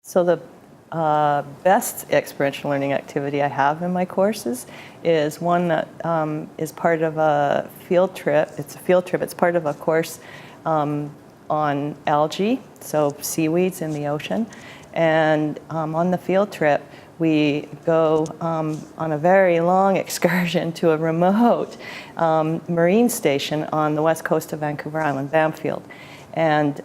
So the best experiential learning activity I have in my courses is one that is part of a field trip. It's a field trip. It's part of a course on algae, so seaweeds in the ocean. And on the field trip, we go on a very long excursion to a remote marine station on the west coast of Vancouver Island, Bamfield. And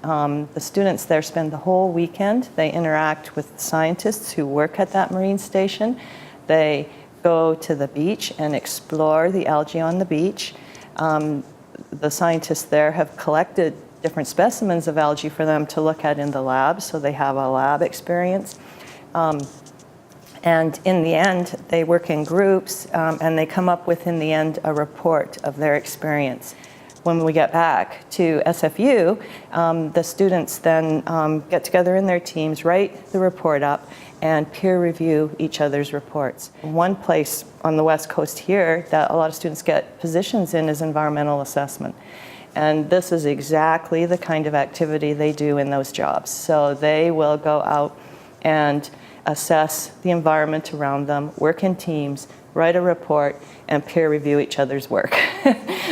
the students there spend the whole weekend. They interact with scientists who work at that marine station. They go to the beach and explore the algae on the beach. The scientists there have collected different specimens of algae for them to look at in the lab, so they have a lab experience. And in the end, they work in groups, and they come up with, in the end, a report of their experience. When we get back to SFU, the students then get together in their teams, write the report up, and peer review each other's reports. One place on the West Coast here that a lot of students get positions in is environmental assessment. And this is exactly the kind of activity they do in those jobs. So they will go out and assess the environment around them, work in teams, write a report, and peer review each other's work.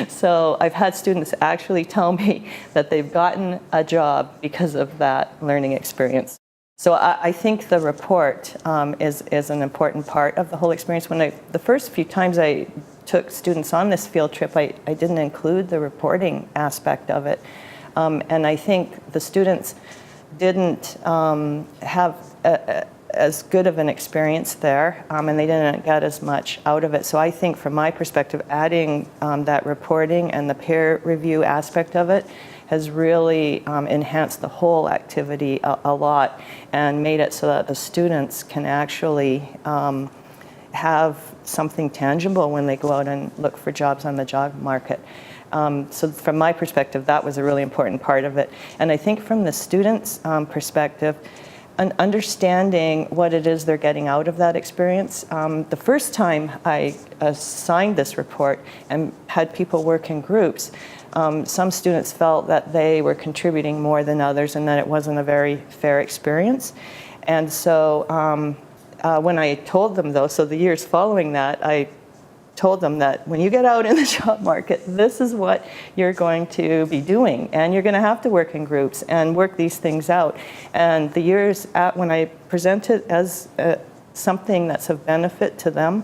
So I've had students actually tell me that they've gotten a job because of that learning experience. So I think the report is an important part of the whole experience. The first few times I took students on this field trip, I didn't include the reporting aspect of it. And I think the students didn't have as good of an experience there, and they didn't get as much out of it. So I think from my perspective, adding that reporting and the peer review aspect of it has really enhanced the whole activity a lot and made it so that the students can actually have something tangible when they go out and look for jobs on the job market. So from my perspective, that was a really important part of it. And I think from the students' perspective, understanding what it is they're getting out of that experience. The first time I assigned this report and had people work in groups, some students felt that they were contributing more than others and that it wasn't a very fair experience. And so when I told them, though, so the years following that, I told them that when you get out in the job market, this is what you're going to be doing, and you're going to have to work in groups and work these things out. And the years when I present it as something that's of benefit to them,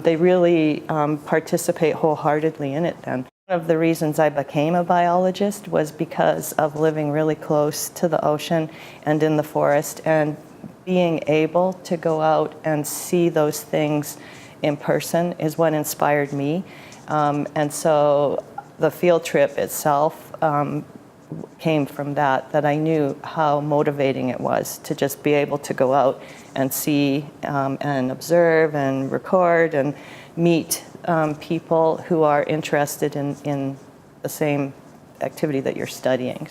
they really participate wholeheartedly in it then. One of the reasons I became a biologist was because of living really close to the ocean and in the forest, and being able to go out and see those things in person is what inspired me. And so the field trip itself came from that I knew how motivating it was to just be able to go out and see and observe and record and meet people who are interested in the same activity that you're studying.